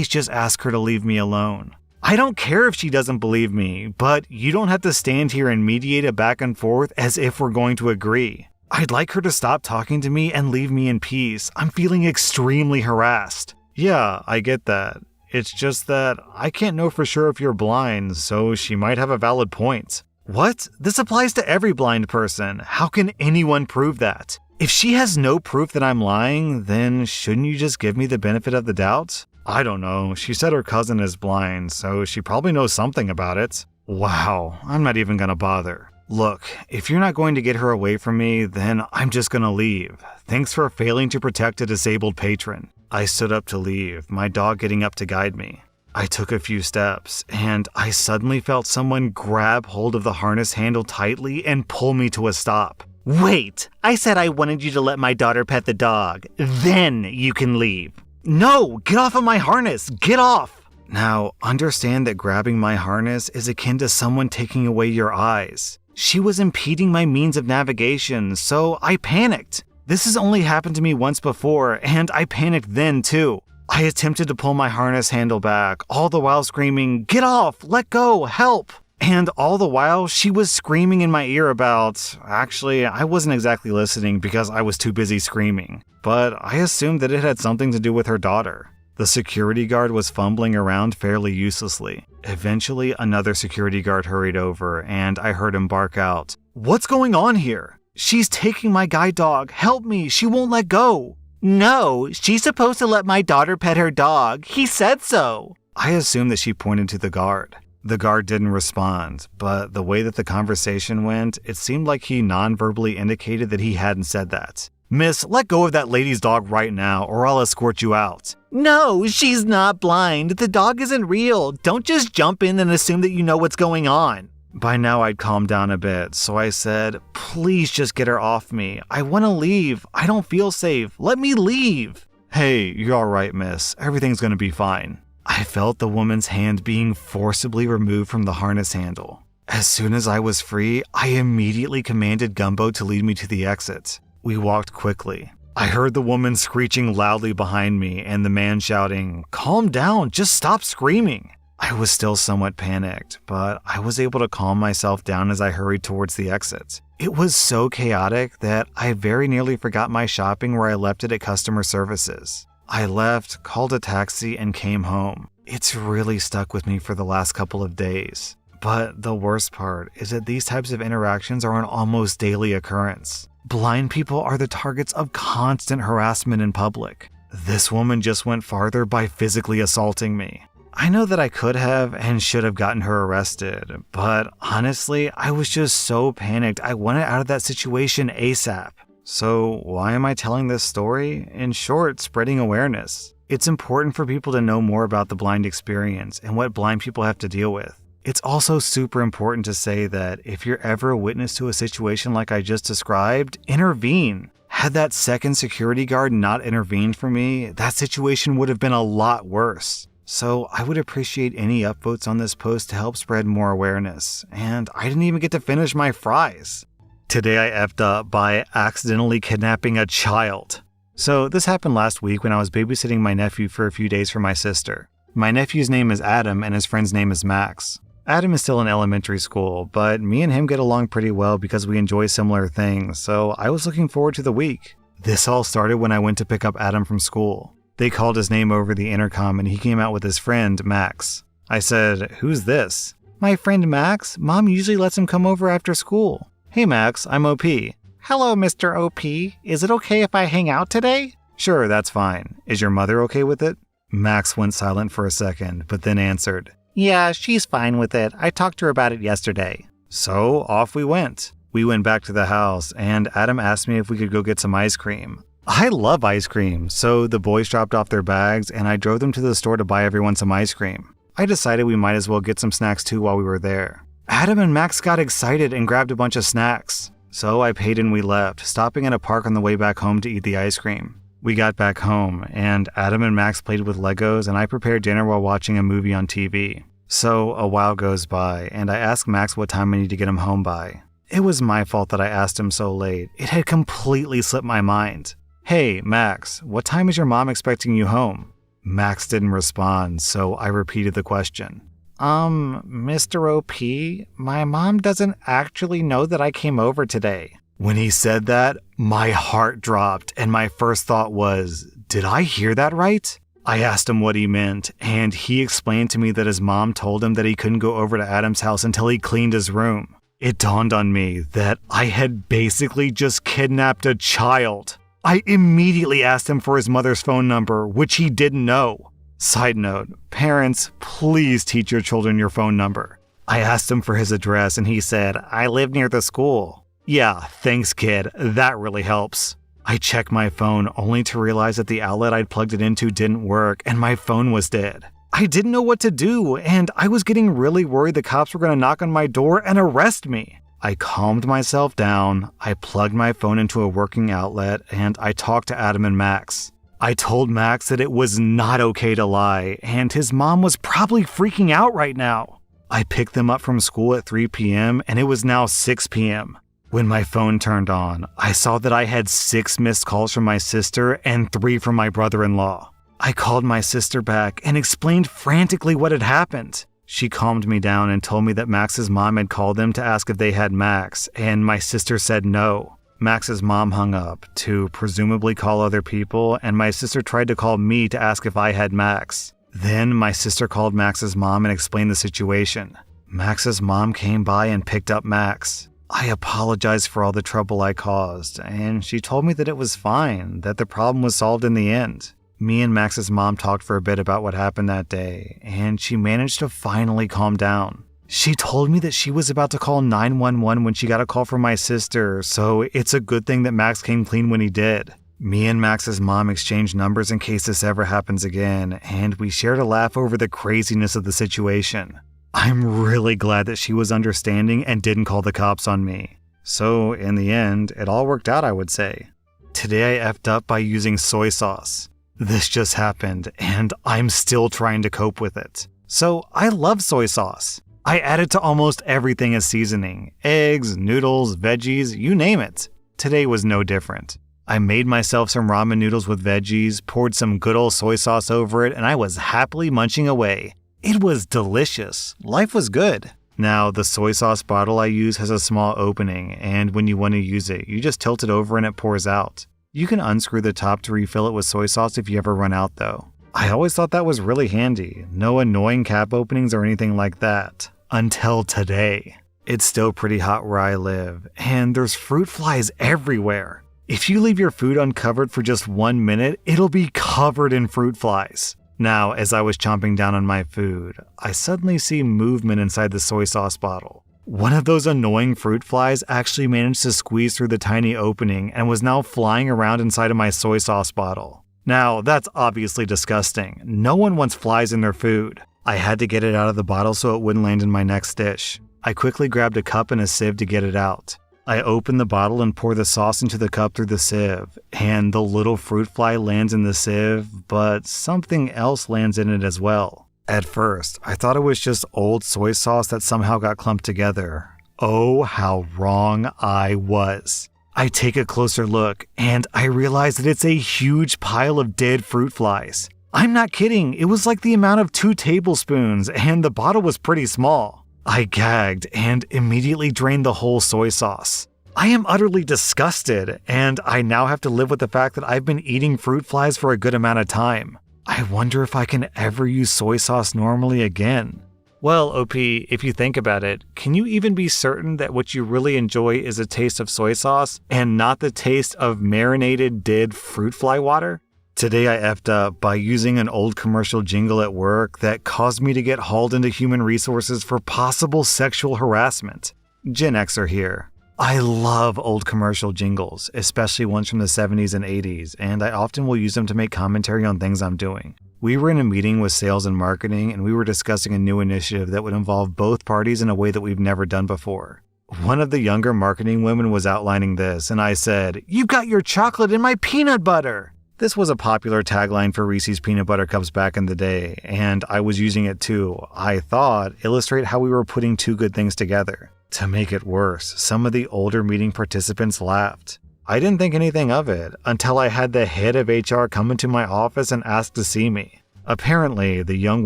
just ask her to leave me alone. I don't care if she doesn't believe me, but you don't have to stand here and mediate a back and forth as if we're going to agree. I'd like her to stop talking to me and leave me in peace. I'm feeling extremely harassed. Yeah, I get that. It's just that I can't know for sure if you're blind, so she might have a valid point. What? This applies to every blind person. How can anyone prove that? If she has no proof that I'm lying, then shouldn't you just give me the benefit of the doubt? I don't know. She said her cousin is blind, so she probably knows something about it. Wow, I'm not even gonna bother. Look, if you're not going to get her away from me, then I'm just gonna leave. Thanks for failing to protect a disabled patron. I stood up to leave, my dog getting up to guide me. I took a few steps, and I suddenly felt someone grab hold of the harness handle tightly and pull me to a stop. Wait! I said I wanted you to let my daughter pet the dog. Then you can leave. No! Get off of my harness! Get off! Now, understand that grabbing my harness is akin to someone taking away your eyes. She was impeding my means of navigation, so I panicked. This has only happened to me once before, and I panicked then too. I attempted to pull my harness handle back, all the while screaming, "Get off! Let go! Help!" And all the while, she was screaming in my ear about... Actually, I wasn't exactly listening because I was too busy screaming. But I assumed that it had something to do with her daughter. The security guard was fumbling around fairly uselessly. Eventually, another security guard hurried over, and I heard him bark out, "What's going on here? She's taking my guide dog. Help me. She won't let go." No, she's supposed to let my daughter pet her dog. He said so. I assumed that she pointed to the guard. The guard didn't respond, but the way that the conversation went, it seemed like he non-verbally indicated that he hadn't said that. "Miss, let go of that lady's dog right now, or I'll escort you out." No, she's not blind. The dog isn't real. Don't just jump in and assume that you know what's going on. By now I'd calmed down a bit, so I said, "Please just get her off me. I want to leave. I don't feel safe. Let me leave." "Hey, you're alright, miss. Everything's gonna be fine." I felt the woman's hand being forcibly removed from the harness handle. As soon as I was free, I immediately commanded Gumbo to lead me to the exit. We walked quickly. I heard the woman screeching loudly behind me and the man shouting, "Calm down, just stop screaming." I was still somewhat panicked, but I was able to calm myself down as I hurried towards the exit. It was so chaotic that I very nearly forgot my shopping where I left it at customer services. I left, called a taxi, and came home. It's really stuck with me for the last couple of days. But the worst part is that these types of interactions are an almost daily occurrence. Blind people are the targets of constant harassment in public. This woman just went farther by physically assaulting me. I know that I could have and should have gotten her arrested, but honestly, I was just so panicked I wanted out of that situation ASAP. So why am I telling this story? In short, spreading awareness. It's important for people to know more about the blind experience and what blind people have to deal with. It's also super important to say that if you're ever a witness to a situation like I just described, intervene. Had that second security guard not intervened for me, that situation would have been a lot worse. So I would appreciate any upvotes on this post to help spread more awareness. And I didn't even get to finish my fries. Today I effed up by accidentally kidnapping a child. So this happened last week when I was babysitting my nephew for a few days for my sister. My nephew's name is Adam and his friend's name is Max. Adam is still in elementary school, but me and him get along pretty well because we enjoy similar things, so I was looking forward to the week. This all started when I went to pick up Adam from school. They called his name over the intercom and he came out with his friend, Max. I said, "Who's this?" "My friend Max. Mom usually lets him come over after school." "Hey Max, I'm OP." "Hello, Mr. OP. Is it okay if I hang out today?" "Sure, that's fine. Is your mother okay with it?" Max went silent for a second, but then answered, "Yeah, she's fine with it. I talked to her about it yesterday." So off we went. We went back to the house, and Adam asked me if we could go get some ice cream. I love ice cream, so the boys dropped off their bags, and I drove them to the store to buy everyone some ice cream. I decided we might as well get some snacks too while we were there. Adam and Max got excited and grabbed a bunch of snacks. So I paid and we left, stopping at a park on the way back home to eat the ice cream. We got back home, and Adam and Max played with Legos, and I prepared dinner while watching a movie on TV. So a while goes by, and I ask Max what time I need to get him home by. It was my fault that I asked him so late. It had completely slipped my mind. "Hey, Max, what time is your mom expecting you home?" Max didn't respond, so I repeated the question. Mr. OP, my mom doesn't actually know that I came over today." When he said that, my heart dropped, and my first thought was, did I hear that right? I asked him what he meant, and he explained to me that his mom told him that he couldn't go over to Adam's house until he cleaned his room. It dawned on me that I had basically just kidnapped a child. I immediately asked him for his mother's phone number, which he didn't know. Side note, parents, please teach your children your phone number. I asked him for his address and he said, "I live near the school." Yeah, thanks kid, that really helps. I checked my phone only to realize that the outlet I'd plugged it into didn't work and my phone was dead. I didn't know what to do and I was getting really worried the cops were going to knock on my door and arrest me. I calmed myself down, I plugged my phone into a working outlet, and I talked to Adam and Max. I told Max that it was not okay to lie, and his mom was probably freaking out right now. I picked them up from school at 3 p.m., and it was now 6 p.m. When my phone turned on, I saw that I had 6 missed calls from my sister and 3 from my brother-in-law. I called my sister back and explained frantically what had happened. She calmed me down and told me that Max's mom had called them to ask if they had Max, and my sister said no. Max's mom hung up to presumably call other people, and my sister tried to call me to ask if I had Max. Then my sister called Max's mom and explained the situation. Max's mom came by and picked up Max. I apologized for all the trouble I caused, and she told me that it was fine, that the problem was solved in the end. Me and Max's mom talked for a bit about what happened that day, and she managed to finally calm down. She told me that she was about to call 911 when she got a call from my sister, so it's a good thing that Max came clean when he did. Me and Max's mom exchanged numbers in case this ever happens again, and we shared a laugh over the craziness of the situation. I'm really glad that she was understanding and didn't call the cops on me. So, in the end, it all worked out, I would say. Today I effed up by using soy sauce. This just happened, and I'm still trying to cope with it. So, I love soy sauce. I add it to almost everything as seasoning. Eggs, noodles, veggies, you name it. Today was no different. I made myself some ramen noodles with veggies, poured some good old soy sauce over it, and I was happily munching away. It was delicious. Life was good. Now, the soy sauce bottle I use has a small opening, and when you want to use it, you just tilt it over and it pours out. You can unscrew the top to refill it with soy sauce if you ever run out though. I always thought that was really handy. No annoying cap openings or anything like that. Until today. It's still pretty hot where I live, and there's fruit flies everywhere. If you leave your food uncovered for just 1 minute, it'll be covered in fruit flies. Now, as I was chomping down on my food, I suddenly see movement inside the soy sauce bottle. One of those annoying fruit flies actually managed to squeeze through the tiny opening and was now flying around inside of my soy sauce bottle. Now, that's obviously disgusting. No one wants flies in their food. I had to get it out of the bottle so it wouldn't land in my next dish. I quickly grabbed a cup and a sieve to get it out. I open the bottle and pour the sauce into the cup through the sieve, and the little fruit fly lands in the sieve, but something else lands in it as well. At first, I thought it was just old soy sauce that somehow got clumped together. Oh, how wrong I was. I take a closer look, and I realize that it's a huge pile of dead fruit flies. I'm not kidding, it was like the amount of 2 tablespoons, and the bottle was pretty small. I gagged and immediately drained the whole soy sauce. I am utterly disgusted, and I now have to live with the fact that I've been eating fruit flies for a good amount of time. I wonder if I can ever use soy sauce normally again. Well, OP, if you think about it, can you even be certain that what you really enjoy is a taste of soy sauce and not the taste of marinated dead fruit fly water? Today I effed up by using an old commercial jingle at work that caused me to get hauled into human resources for possible sexual harassment. Gen Xer here. I love old commercial jingles, especially ones from the 70s and 80s, and I often will use them to make commentary on things I'm doing. We were in a meeting with sales and marketing, and we were discussing a new initiative that would involve both parties in a way that we've never done before. One of the younger marketing women was outlining this, and I said, "You've got your chocolate in my peanut butter!" This was a popular tagline for Reese's Peanut Butter Cups back in the day, and I was using it to, I thought, illustrate how we were putting two good things together. To make it worse, some of the older meeting participants laughed. I didn't think anything of it until I had the head of HR come into my office and ask to see me. Apparently, the young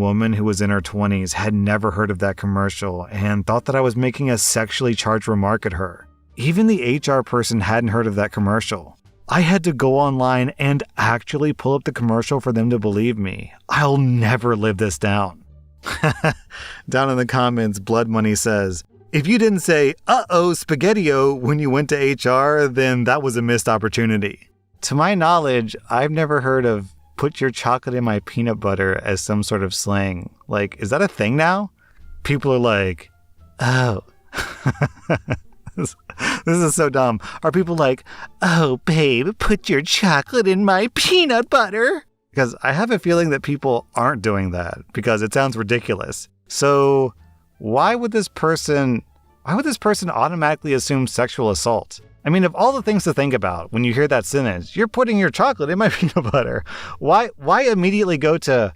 woman who was in her 20s had never heard of that commercial and thought that I was making a sexually charged remark at her. Even the HR person hadn't heard of that commercial. I had to go online and actually pull up the commercial for them to believe me. I'll never live this down. Down in the comments, Blood Money says, "If you didn't say, uh-oh, spaghetti-o when you went to HR, then that was a missed opportunity." To my knowledge, I've never heard of "put your chocolate in my peanut butter" as some sort of slang. Like, is that a thing now? People are like, oh. This is so dumb. Are people like, "Oh, babe, put your chocolate in my peanut butter"? Because I have a feeling that people aren't doing that because it sounds ridiculous. So why would this person automatically assume sexual assault? I mean, of all the things to think about when you hear that sentence, "You're putting your chocolate in my peanut butter," why immediately go to,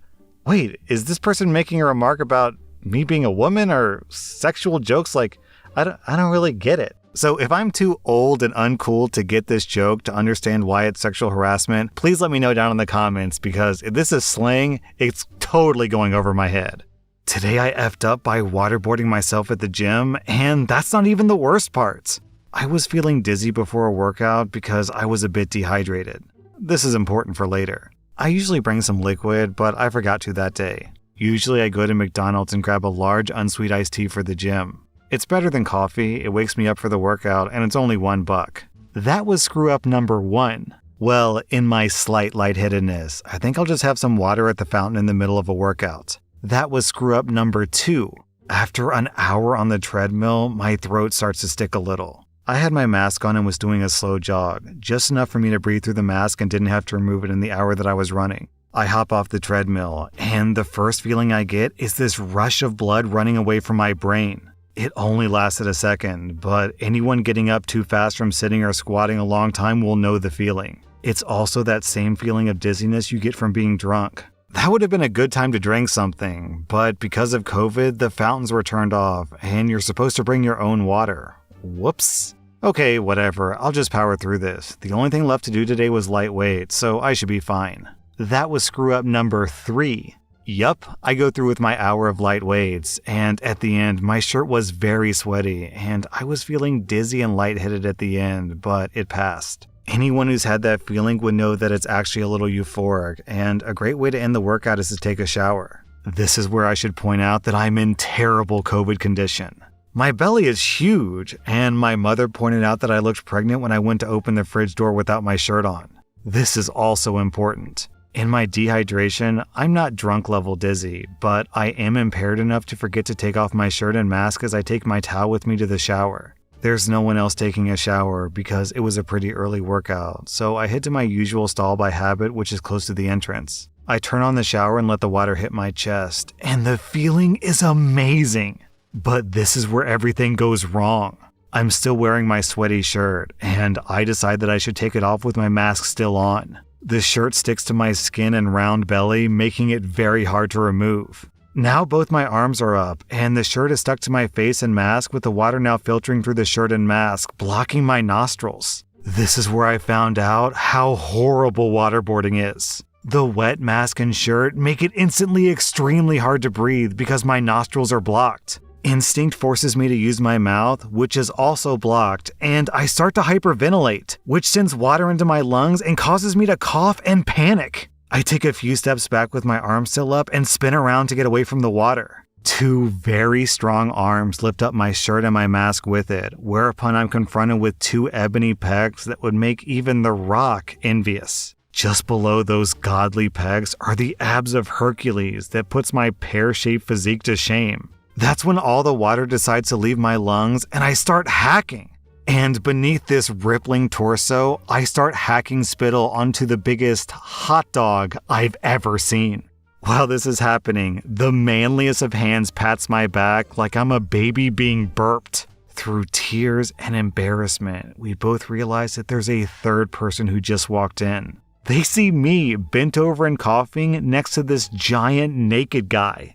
wait, is this person making a remark about me being a woman or sexual jokes? Like, I don't really get it. So if I'm too old and uncool to get this joke to understand why it's sexual harassment, please let me know down in the comments, because if this is slang, it's totally going over my head. Today I effed up by waterboarding myself at the gym, and that's not even the worst part. I was feeling dizzy before a workout because I was a bit dehydrated. This is important for later. I usually bring some liquid, but I forgot to that day. Usually I go to McDonald's and grab a large unsweet iced tea for the gym. It's better than coffee, it wakes me up for the workout, and it's only $1. That was screw up number 1. Well, in my slight lightheadedness, I think I'll just have some water at the fountain in the middle of a workout. That was screw up number 2. After an hour on the treadmill, my throat starts to stick a little. I had my mask on and was doing a slow jog, just enough for me to breathe through the mask and didn't have to remove it in the hour that I was running. I hop off the treadmill, and the first feeling I get is this rush of blood running away from my brain. It only lasted a second, but anyone getting up too fast from sitting or squatting a long time will know the feeling. It's also that same feeling of dizziness you get from being drunk. That would have been a good time to drink something, but because of COVID, the fountains were turned off, and you're supposed to bring your own water. Whoops. Okay, whatever, I'll just power through this. The only thing left to do today was light weight, so I should be fine. That was screw up number 3. Yup, I go through with my hour of light weights, and at the end, my shirt was very sweaty, and I was feeling dizzy and lightheaded at the end, but it passed. Anyone who's had that feeling would know that it's actually a little euphoric, and a great way to end the workout is to take a shower. This is where I should point out that I'm in terrible COVID condition. My belly is huge, and my mother pointed out that I looked pregnant when I went to open the fridge door without my shirt on. This is also important. In my dehydration, I'm not drunk level dizzy, but I am impaired enough to forget to take off my shirt and mask as I take my towel with me to the shower. There's no one else taking a shower because it was a pretty early workout, so I head to my usual stall by habit, which is close to the entrance. I turn on the shower and let the water hit my chest, and the feeling is amazing. But this is where everything goes wrong. I'm still wearing my sweaty shirt, and I decide that I should take it off with my mask still on. The shirt sticks to my skin and round belly, making it very hard to remove. Now both my arms are up, and the shirt is stuck to my face and mask, with the water now filtering through the shirt and mask, blocking my nostrils. This is where I found out how horrible waterboarding is. The wet mask and shirt make it instantly extremely hard to breathe because my nostrils are blocked. Instinct forces me to use my mouth, which is also blocked, and I start to hyperventilate, which sends water into my lungs and causes me to cough and panic. I take a few steps back with my arms still up and spin around to get away from the water. Two very strong arms lift up my shirt and my mask with it, whereupon I'm confronted with two ebony pegs that would make even The Rock envious. Just below those godly pegs are the abs of Hercules that puts my pear-shaped physique to shame. That's when all the water decides to leave my lungs and I start hacking. And beneath this rippling torso, I start hacking spittle onto the biggest hot dog I've ever seen. While this is happening, the manliest of hands pats my back like I'm a baby being burped. Through tears and embarrassment, we both realize that there's a third person who just walked in. They see me bent over and coughing next to this giant naked guy.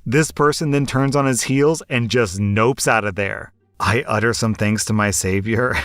This person then turns on his heels and just nopes out of there. I utter some thanks to my savior,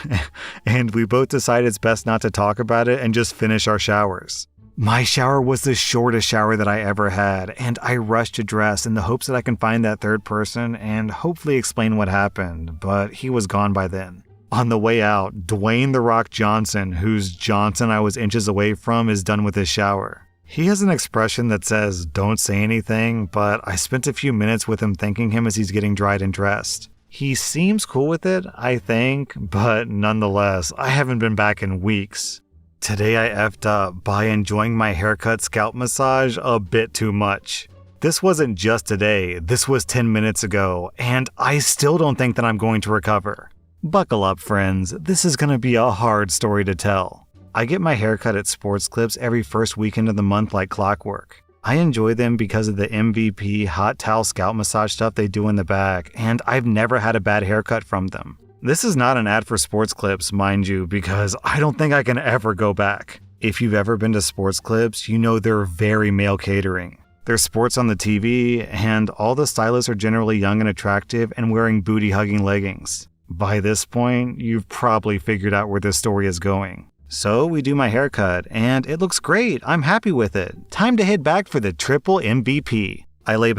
and we both decide it's best not to talk about it and just finish our showers. My shower was the shortest shower that I ever had, and I rushed to dress in the hopes that I can find that third person and hopefully explain what happened, but he was gone by then. On the way out, Dwayne "The Rock" Johnson, whose Johnson I was inches away from, is done with his shower. He has an expression that says, "Don't say anything," but I spent a few minutes with him thanking him as he's getting dried and dressed. He seems cool with it, I think, but nonetheless, I haven't been back in weeks. Today I effed up by enjoying my haircut scalp massage a bit too much. This wasn't just today, this was 10 minutes ago, and I still don't think that I'm going to recover. Buckle up, friends, this is going to be a hard story to tell. I get my haircut at Sports Clips every first weekend of the month like clockwork. I enjoy them because of the MVP hot towel scalp massage stuff they do in the back, and I've never had a bad haircut from them. This is not an ad for Sports Clips, mind you, because I don't think I can ever go back. If you've ever been to Sports Clips, you know they're very male catering. There's sports on the TV, and all the stylists are generally young and attractive and wearing booty-hugging leggings. By this point, you've probably figured out where this story is going. So we do my haircut, and it looks great. I'm happy with it. Time to head back for the triple MVP. I lay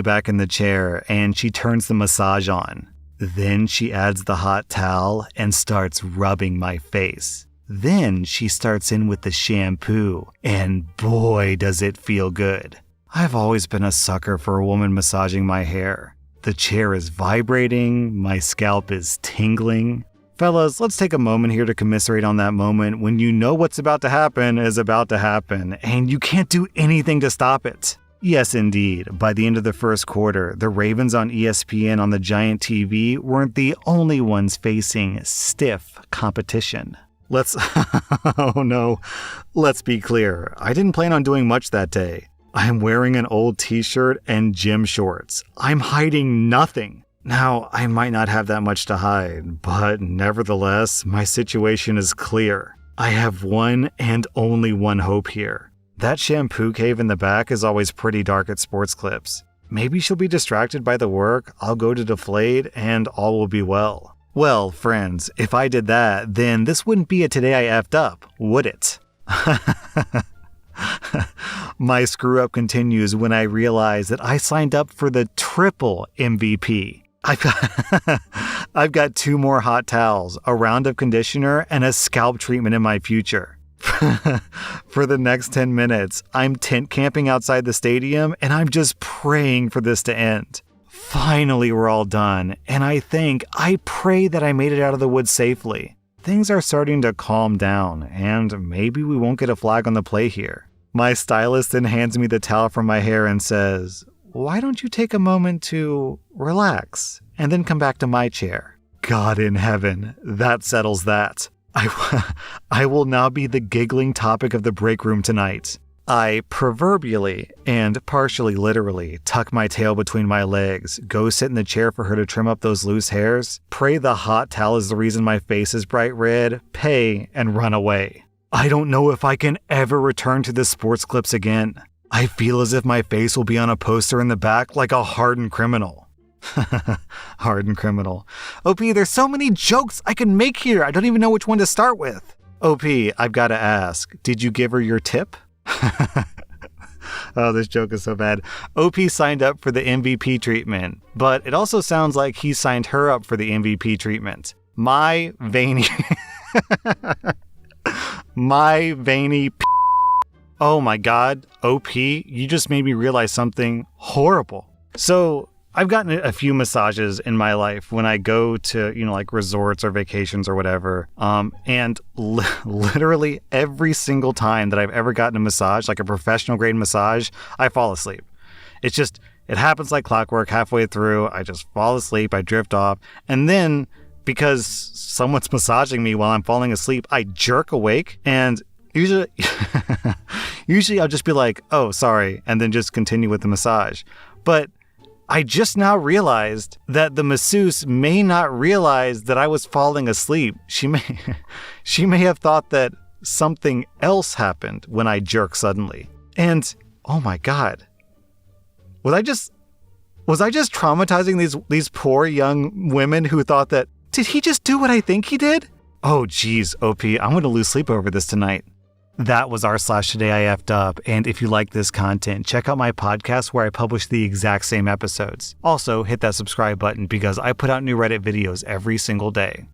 back in the chair, and she turns the massage on. Then she adds the hot towel and starts rubbing my face. Then she starts in with the shampoo, and boy does it feel good. I've always been a sucker for a woman massaging my hair. The chair is vibrating, my scalp is tingling. Fellas, let's take a moment here to commiserate on that moment when you know what's about to happen is about to happen, and you can't do anything to stop it. Yes, indeed. By the end of the first quarter, the Ravens on ESPN on the giant TV weren't the only ones facing stiff competition. Let's be clear. I didn't plan on doing much that day. I'm wearing an old t-shirt and gym shorts. I'm hiding nothing. Now, I might not have that much to hide, but nevertheless, my situation is clear. I have one and only one hope here. That shampoo cave in the back is always pretty dark at Sports Clips. Maybe she'll be distracted by the work, I'll go to deflate, and all will be well. Well, friends, if I did that, then this wouldn't be a Today I Effed Up, would it? My screw-up continues when I realize that I signed up for the triple MVP. I've got 2 more hot towels, a round of conditioner, and a scalp treatment in my future. For the next 10 minutes, I'm tent camping outside the stadium, and I'm just praying for this to end. Finally, we're all done, and I pray that I made it out of the woods safely. Things are starting to calm down, and maybe we won't get a flag on the play here. My stylist then hands me the towel from my hair and says, "Why don't you take a moment to relax and then come back to my chair?" God in heaven, that settles that. I will now be the giggling topic of the break room tonight. I proverbially and partially literally tuck my tail between my legs, go sit in the chair for her to trim up those loose hairs, pray the hot towel is the reason my face is bright red, pay, and run away. I don't know if I can ever return to the sports clips again. I feel as if my face will be on a poster in the back like a hardened criminal. Hardened criminal. OP, there's so many jokes I can make here. I don't even know which one to start with. OP, I've got to ask, did you give her your tip? Oh, this joke is so bad. OP signed up for the MVP treatment, but it also sounds like he signed her up for the MVP treatment. My veiny... My veiny... Oh my god, OP, you just made me realize something horrible. So, I've gotten a few massages in my life when I go to, like resorts or vacations or whatever. And literally every single time that I've ever gotten a massage, like a professional grade massage, I fall asleep. It happens like clockwork. Halfway through, I just fall asleep, I drift off. And then because someone's massaging me while I'm falling asleep, I jerk awake, and usually I'll just be like, "Oh, sorry," and then just continue with the massage. But I just now realized that the masseuse may not realize that I was falling asleep. She may have thought that something else happened when I jerk suddenly. And oh my god. Was I just traumatizing these poor young women who thought that, did he just do what I think he did? Oh geez, OP, I'm going to lose sleep over this tonight. That was r/today I effed up, and if you like this content, check out my podcast where I publish the exact same episodes. Also, hit that subscribe button because I put out new Reddit videos every single day.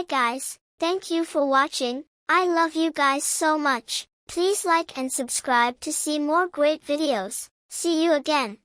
guys, thank you for watching. I love you guys so much. Please like and subscribe to see more great videos. See you again.